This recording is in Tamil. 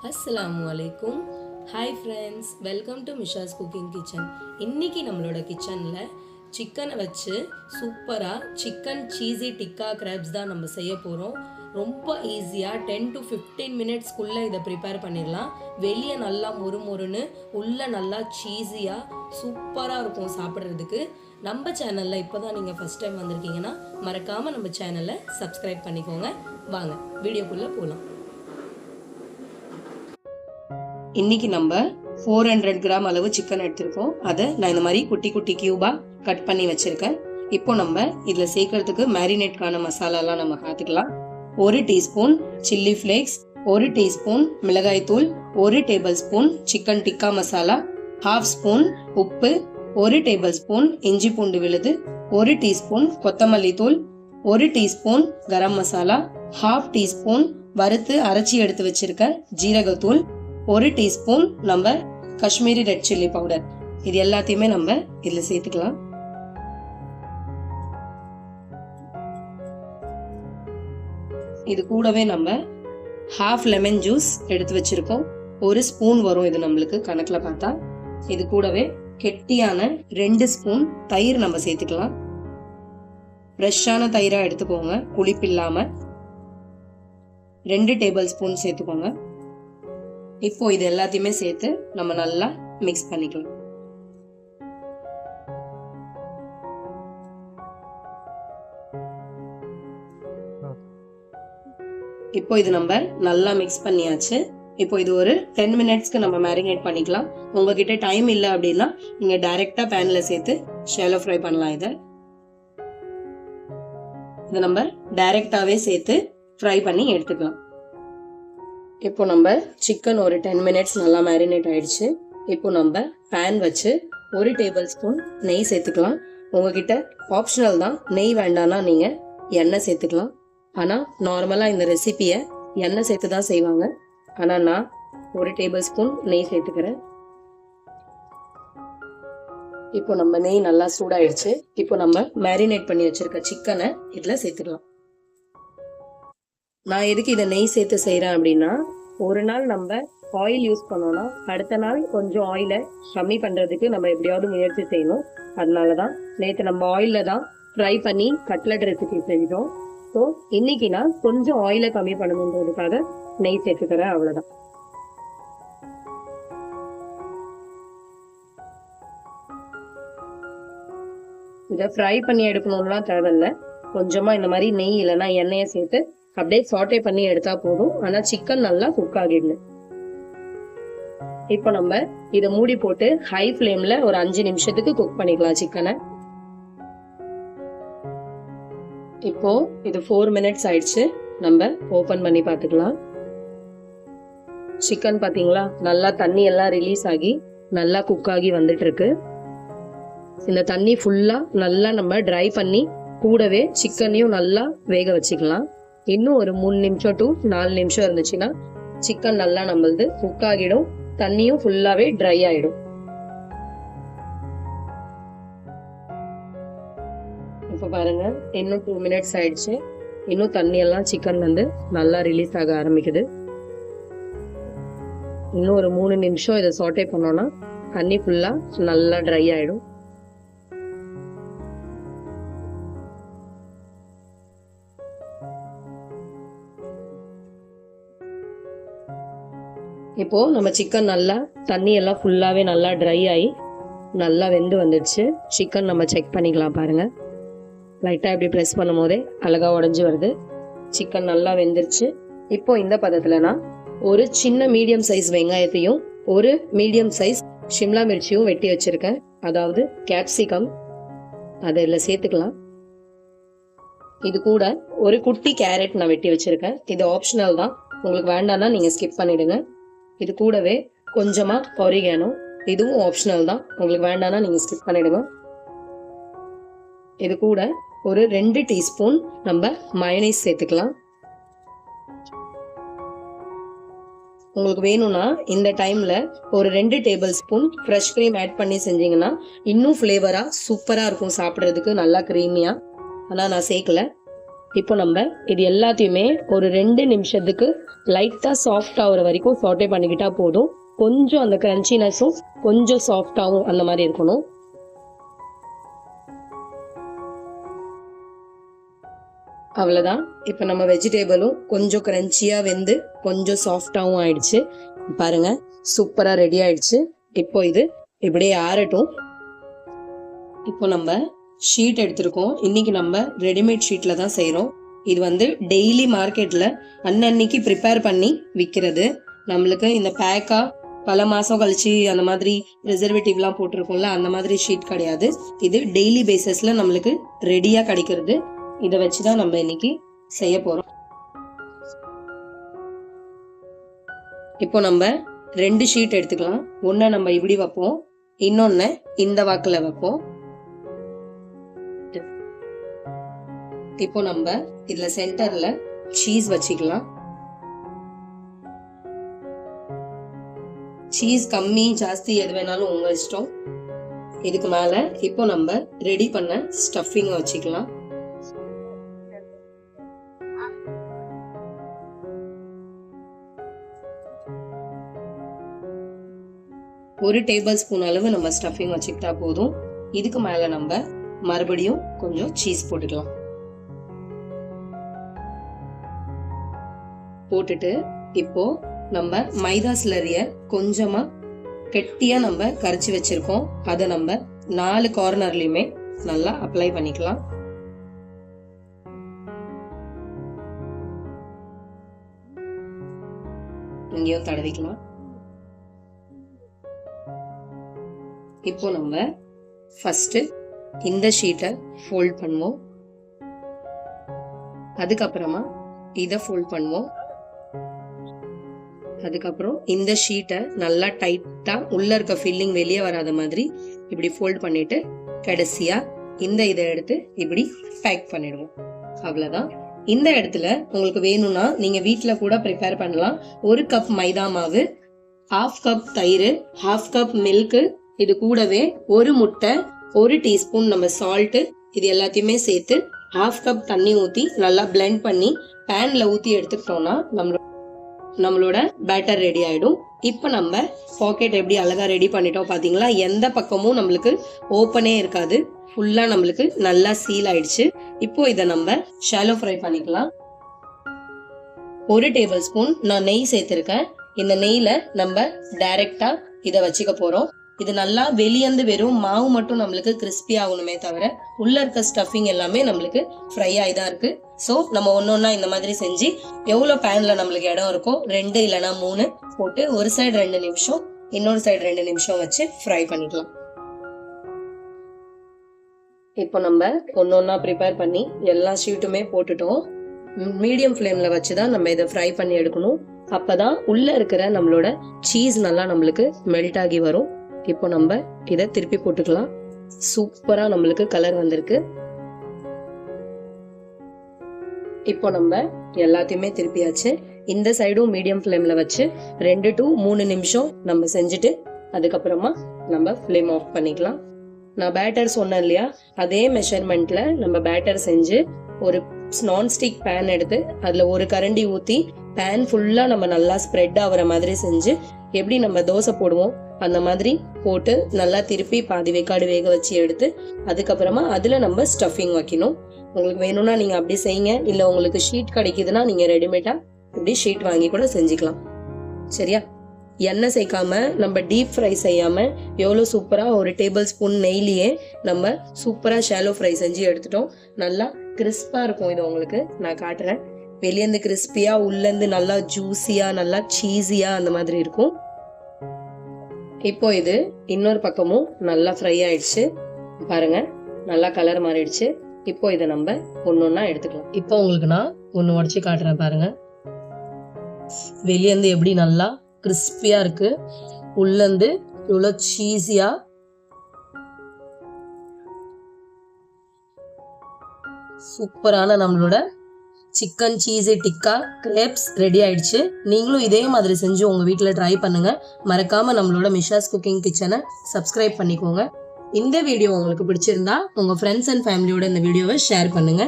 அஸ்ஸலாமு அலைக்கும். Hi friends, welcome to Misha's cooking kitchen. இன்றைக்கி நம்மளோட கிச்சனில் சிக்கனை வச்சு சூப்பராக சிக்கன் சீஸி டிக்கா கிராப்ஸ் தான் நம்ம செய்ய போகிறோம். ரொம்ப ஈஸியாக 10 to 15 மினிட்ஸ்க்குள்ளே இதை ப்ரிப்பேர் பண்ணிடலாம். வெளியே நல்லா மொறுமொறுன்னு, உள்ளே நல்லா சீஸியாக சூப்பராக இருக்கும் சாப்பிட்றதுக்கு. நம்ம சேனலில் இப்போ தான் நீங்கள் ஃபஸ்ட் டைம் வந்திருக்கீங்கன்னா மறக்காமல் நம்ம சேனலை சப்ஸ்கிரைப் பண்ணிக்கோங்க. வாங்க வீடியோக்குள்ளே போகலாம். இன்னைக்கு நம்ம 400 கிராம் அளவு சிக்கன் எடுத்திருக்கோம். அதை நான் இந்த மாதிரி குட்டி குட்டி கியூபாக கட் பண்ணி வச்சுருக்கேன். இப்போ நம்ம இதில் சேர்க்கறதுக்கு மேரினேட்கான மசாலாலாம் நம்ம பார்த்துக்கலாம். 1 டீஸ்பூன் சில்லி ஃப்ளேக்ஸ், 1 டீஸ்பூன் மிளகாய்த்தூள், 1 table spoon chicken tikka masala, 1/2 spoon உப்பு, 1 டேபிள் ஸ்பூன் இஞ்சி பூண்டு விழுது, 1 டீஸ்பூன் கொத்தமல்லி தூள், 1 டீஸ்பூன் கரம் மசாலா, 1/2 டீஸ்பூன் வறுத்து அரைச்சி எடுத்து வச்சிருக்க ஜீரகத்தூள், 1 டீஸ்பூன் நம்ம காஷ்மீரி ரெட் சில்லி பவுடர். இது எல்லாத்தையுமே நம்ம இதில் சேர்த்துக்கலாம். இது கூடவே நம்ம 1/2 லெமன் ஜூஸ் எடுத்து வச்சிருக்கோம். 1 ஸ்பூன் வரும் இது நம்மளுக்கு கணக்கில் பார்த்தா. இது கூடவே கெட்டியான 2 ஸ்பூன் தயிர் நம்ம சேர்த்துக்கலாம். ஃப்ரெஷ்ஷான தயிராக எடுத்துக்கோங்க, புளிப்பு இல்லாமல். 2 டேபிள் ஸ்பூன் சேர்த்துக்கோங்க. இப்போ இது எல்லாத்தையுமே சேர்த்து நம்ம நல்லா மிக்ஸ் பண்ணிக்கலாம். இப்போ இது நம்ம நல்லா மிக்ஸ் பண்ணியாச்சு. இப்போ இது ஒரு 10 மினிட்ஸ்க்கு நம்ம மேரினேட் பண்ணிக்கலாம். உங்ககிட்ட டைம் இல்லை அப்படின்னா நீங்க டைரக்டா பேன்ல சேர்த்து ஷாலோ ஃப்ரை பண்ணலாம். இதை நம்ம டைரக்டாவே சேர்த்து ஃப்ரை பண்ணி எடுத்துக்கலாம். இப்போ நம்ம சிக்கன் ஒரு 10 மினிட்ஸ் நல்லா மேரினேட் ஆயிடுச்சு. இப்போ நம்ம பேன் வச்சு 1 டேபிள் ஸ்பூன் நெய் சேர்த்துக்கலாம். உங்ககிட்ட ஆப்ஷனல் தான், நெய் வேண்டாம்னா நீங்கள் எண்ணெய் சேர்த்துக்கலாம். ஆனால் நார்மலாக இந்த ரெசிபியை எண்ணெய் சேர்த்து தான் செய்வாங்க. ஆனால் நான் 1 டேபிள் ஸ்பூன் நெய் சேர்த்துக்கிறேன். இப்போ நம்ம நெய் நல்லா சூடாயிடுச்சு. இப்போ நம்ம மேரினேட் பண்ணி வச்சிருக்க சிக்கனை இதில் சேர்த்துக்கலாம். நான் எதுக்கு இதை நெய் சேர்த்து செய்கிறேன் அப்படின்னா, ஒரு நாள் நம்ம ஆயில் யூஸ் பண்ணோம்னா அடுத்த நாள் கொஞ்சம் ஆயிலை கம்மி பண்ணுறதுக்கு நம்ம எப்படியாவது முயற்சி செய்யணும். அதனால தான் நேற்று நம்ம ஆயிலில் தான் ஃப்ரை பண்ணி கட்லட் ரெசிபி செஞ்சோம். ஸோ இன்னைக்கு நான் கொஞ்சம் ஆயிலை கம்மி பண்ணணுன்றதுக்காக நெய் சேர்த்துக்கிறேன், அவ்வளோதான். இதை ஃப்ரை பண்ணி எடுக்கணும்லாம் தேவையில்லை. கொஞ்சமாக இந்த மாதிரி நெய் இல்லைன்னா எண்ணெயை சேர்த்து அப்படியே சாட்டே பண்ணி எடுத்தா போதும். ஆனா சிக்கன் நல்லா குக் ஆகிடணும். இப்போ நம்ம இதை மூடி போட்டு ஹை ஃப்ளேம்ல ஒரு 5 நிமிஷத்துக்கு குக் பண்ணிக்கலாம் சிக்கனை. இப்போ இது 4 மினிட்ஸ் ஆயிடுச்சு. நம்ம ஓபன் பண்ணி பார்த்துக்கலாம். சிக்கன் பாத்தீங்களா, நல்லா தண்ணி எல்லாம் ரிலீஸ் ஆகி நல்லா குக் ஆகி வந்துட்டு இருக்கு. இந்த தண்ணி ஃபுல்லா நல்லா நம்ம ட்ரை பண்ணி கூடவே சிக்கனையும் நல்லா வேக வச்சுக்கலாம். இன்னும் ஒரு 3 நிமிஷம் to 4 நிமிஷம் இருந்துச்சுன்னா சிக்கன் நல்லா நம்மளது குக் ஆகிடும், தண்ணியும் ஃபுல்லாவே ட்ரை ஆயிடும். இப்ப பாருங்க, இன்னும் 2 மினிட்ஸ் ஆயிடுச்சு. இன்னும் தண்ணி எல்லாம் சிக்கன் நல்லா ரிலீஸ் ஆக ஆரம்பிக்குது. இன்னும் ஒரு 3 நிமிஷம் இதை சாட்டே பண்ணோம்னா தண்ணி ஃபுல்லா நல்லா ட்ரை ஆயிடும். இப்போ நம்ம சிக்கன் நல்லா தண்ணி எல்லாம் ஃபுல்லாவே நல்லா ட்ரை ஆகி நல்லா வெந்து வந்துடுச்சு. சிக்கன் நம்ம செக் பண்ணிக்கலாம். பாருங்க, லைட்டா இப்படி ப்ரெஸ் பண்ணும் போதே அழகா உடஞ்சி வருது. சிக்கன் நல்லா வெந்துருச்சு. இப்போ இந்த பதத்துல நான் ஒரு சின்ன மீடியம் சைஸ் வெங்காயத்தையும் ஒரு மீடியம் சைஸ் ஷிம்லா மிர்ச்சியும் வெட்டி வச்சிருக்கேன், அதாவது கேப்சிகம். அதை இதில் சேர்த்துக்கலாம். இது கூட ஒரு குட்டி கேரட் நான் வெட்டி வச்சிருக்கேன். இது ஆப்ஷனல் தான், உங்களுக்கு வேண்டாம்னா நீங்க ஸ்கிப் பண்ணிடுங்க. இது கூடவே கொஞ்சமா ஒரிகானோ, இதுவும் ஆப்ஷனல் தான், உங்களுக்கு வேண்டாம்னா நீங்க ஸ்கிப் பண்ணிடுங்க. இது கூட ஒரு 2 டீஸ்பூன் நம்ம மயோனைஸ் சேர்த்துக்கலாம். உங்களுக்கு வேணும்னா இந்த டைம்ல ஒரு 2 tablespoon fresh cream add பண்ணி செஞ்சீங்கன்னா இன்னும் ஃப்ளேவரா சூப்பரா இருக்கும், சாப்பிட்றதுக்கு நல்லா க்ரீமியா. ஆனால் நான் சேர்க்கல. இப்போ நம்ம இது எல்லாத்தையுமே ஒரு 2 நிமிஷத்துக்கு லைட்டாக சாஃப்ட் ஆகிற வரைக்கும் சாட்டே பண்ணிக்கிட்டா போதும். கொஞ்சம் அந்த கிரன்ச்சினஸும் கொஞ்சம் சாஃப்டாகவும் அந்த மாதிரி இருக்கணும். அவ்வளோதான். இப்போ நம்ம வெஜிடேபிளும் கொஞ்சம் கிரன்ச்சியாக வெந்து கொஞ்சம் சாஃப்டாகவும் ஆயிடுச்சு. பாருங்க, சூப்பராக ரெடி ஆயிடுச்சு. இப்போ இது இப்படியே ஆறட்டும். இப்போ நம்ம ஷீட் எடுத்திருக்கோம். இன்னைக்கு நம்ம ரெடிமேட் ஷீட்டில் தான் செய்கிறோம். இது டெய்லி மார்க்கெட்டில் அன்னன்னைக்கு ப்ரிப்பேர் பண்ணி விற்கிறது. நம்மளுக்கு இந்த பேக்காக பல மாதம் கழிச்சு அந்த மாதிரி ப்ரிசர்வேட்டிவ்லாம் போட்டிருக்கோம்ல, அந்த மாதிரி ஷீட் கிடையாது. இது டெய்லி பேசிஸில் நம்மளுக்கு ரெடியாக கிடைக்கிறது. இதை வச்சு தான் நம்ம இன்னைக்கு செய்ய போகிறோம். இப்போ நம்ம 2 ஷீட் எடுத்துக்கலாம். ஒன்றை நம்ம இப்படி வைப்போம், இன்னொன்று இந்த வாக்கில் வைப்போம். இப்போ நம்ம இதுல சென்டர்ல சீஸ் வச்சுக்கலாம். சீஸ் கம்மி ஜாஸ்தி எது வேணாலும் உங்க இஷ்டம். இதுக்கு மேல இப்போ நம்ம ரெடி பண்ண ஸ்டஃபிங் வச்சுக்கலாம். ஒரு டேபிள் ஸ்பூன் அளவு நம்ம ஸ்டஃபிங் வச்சுக்கிட்டா போதும். இதுக்கு மேல நம்ம மறுபடியும் கொஞ்சம் சீஸ் போட்டுக்கலாம். போட்டுட்டு இப்போ நம்ம மைதா ஸ்லரிய கொஞ்சமா கெட்டியா நம்ம கரைச்சி வச்சிருக்கோம். அதை நம்ம 4 கார்னர்லயுமே நல்லா அப்ளை பண்ணிக்கலாம். இங்கேயும் தடவிக்கலாம். இப்போ நம்ம ஃபர்ஸ்ட் இந்த ஷீட்டை ஃபோல்ட் பண்ணுவோம். அதுக்கப்புறமா இதை ஃபோல்ட் பண்ணுவோம். அதுக்கப்புறம் இந்த ஷீட்டை நல்லா டைட்டா உள்ள இருக்க ஃபில்லிங் வெளியே வராத மாதிரி இப்படி ஃபோல்ட் பண்ணிட்டு கடைசியா இதை எடுத்து இப்படி பேக் பண்ணிடுவோம். அவ்வளவுதான். இந்த இடத்துல உங்களுக்கு வேணும்னா நீங்க வீட்டுல கூட ப்ரிப்பேர் பண்ணலாம். 1 கப் மைதா மாவு, 1/2 கப் தயிர், 1/2 கப் மில்க், இது கூடவே 1 முட்டை, 1 டீஸ்பூன் நம்ம சால்ட், இது எல்லாத்தையுமே சேர்த்து 1/2 கப் தண்ணி ஊற்றி நல்லா பிளெண்ட் பண்ணி பேன்ல ஊற்றி எடுத்துக்கிட்டோம்னா நம்மளோட பேட்டர் ரெடி ஆயிடும். இப்போ நம்ம பாக்கெட் எப்படி அழகா ரெடி பண்ணிட்டோம் பாத்தீங்களா? எந்த பக்கமும் நம்மளுக்கு ஓப்பனே இருக்காது. ஃபுல்லா நம்மளுக்கு நல்லா சீல் ஆயிடுச்சு. இப்போ இதை நம்ம ஷாலோ ஃப்ரை பண்ணிக்கலாம். 1 டேபிள் ஸ்பூன் நான் நெய் சேர்த்திருக்கேன். இந்த நெய்ல நம்ம டைரக்டா இதை வச்சுக்க போறோம். இது நல்லா வெளியேந்து வெறும் மாவு மட்டும் நம்மளுக்கு கிறிஸ்பி ஆகணுமே தவிர உள்ள இருக்க ஸ்டஃபிங் எல்லாமே நம்மளுக்கு ஃப்ரை ஆகிதான் இருக்கு. ஸோ நம்ம ஒன்னொன்னா இந்த மாதிரி செஞ்சு எவ்வளோ பேன்ல நம்மளுக்கு இடம் இருக்கோ 2 இல்லைன்னா 3 போட்டு ஒரு சைடு 2 நிமிஷம் இன்னொரு சைடு 2 நிமிஷம் வச்சு ஃப்ரை பண்ணிக்கலாம். இப்போ நம்ம ஒன்னொன்னா ப்ரிப்பேர் பண்ணி எல்லா ஷீட்டுமே போட்டுட்டோம். மீடியம் ஃப்ளேம்ல வச்சுதான் நம்ம இதை ஃப்ரை பண்ணி எடுக்கணும். அப்பதான் உள்ள இருக்கிற நம்மளோட சீஸ் நல்லா நம்மளுக்கு மெல்ட் ஆகி வரும். இப்போ நம்ம இதை திருப்பி போட்டுக்கலாம். சூப்பரா நம்மளுக்கு கலர் வந்திருக்கு. இப்போ நம்ம எல்லாத்தையுமே திருப்பியாச்சு. இந்த சைடும் மீடியம் ஃப்ளேம்ல வச்சு 2 to 3 நிமிஷம் நம்ம செஞ்சுட்டு அதுக்கப்புறமா நம்ம ஃப்ளேம் ஆஃப் பண்ணிக்கலாம். நான் பேட்டர் சொன்னேன் இல்லையா, அதே மெஷர்மெண்ட்ல நம்ம பேட்டர் செஞ்சு ஒரு நான்ஸ்டிக் பேன் எடுத்து அதுல 1 கரண்டி ஊத்தி பேன் ஃபுல்லா நம்ம நல்லா ஸ்ப்ரெட் ஆகுற மாதிரி செஞ்சு எப்படி நம்ம தோசை போடுவோம் அந்த மாதிரி போட்டு நல்லா திருப்பி பாதி வேக்காடு வேக வச்சு எடுத்து அதுக்கப்புறமா அதுல நம்ம ஸ்டஃபிங் வைக்கணும். உங்களுக்கு வேணும்னா நீங்க அப்படி செய்யுங்க. இல்ல உங்களுக்கு ஷீட் கிடைக்குதுன்னா நீங்க ரெடிமேடா இப்படி ஷீட் வாங்கி கூட செஞ்சுக்கலாம். சரியா? எண்ணெய் சேர்க்காம நம்ம டீப் ஃப்ரை செய்யாம எவ்வளோ சூப்பரா 1 டேபிள் ஸ்பூன் நெய்லியே நம்ம சூப்பரா ஷாலோ ஃப்ரை செஞ்சு எடுத்துட்டோம். நல்லா கிறிஸ்பா இருக்கும். இது உங்களுக்கு நான் காட்டுறேன். வெளியேந்து கிறிஸ்பியா, உள்ளேருந்து நல்லா ஜூசியா, நல்லா சீஸியா அந்த மாதிரி இருக்கும். இப்போ இது இன்னொரு பக்கமும் நல்லா ஃப்ரை ஆயிடுச்சு. பாருங்க, நல்லா கலர் மாறிடுச்சு. இப்போ இதை நம்ம ஒன்னொன்னா எடுத்துக்கலாம். இப்போ உங்களுக்கு நான் ஒன்று உடச்சி காட்டுறேன் பாருங்க. வெளியேந்து எப்படி நல்லா கிறிஸ்பியா இருக்கு, உள்ளேந்து இவ்வளோ சீஸியா. சூப்பரான நம்மளோட chicken cheese tikka crepes ready ஆயிடுச்சு. நீங்களும் இதே மாதிரி செஞ்சு உங்க வீட்டில் ட்ரை பண்ணுங்க. மறக்காம நம்மளோட மிஷாஸ் குக்கிங் கிச்சனை சப்ஸ்கிரைப் பண்ணிக்கோங்க. இந்த வீடியோ உங்களுக்கு பிடிச்சிருந்தா உங்க ஃப்ரெண்ட்ஸ் அண்ட் ஃபேமிலியோட இந்த வீடியோவை ஷேர் பண்ணுங்க.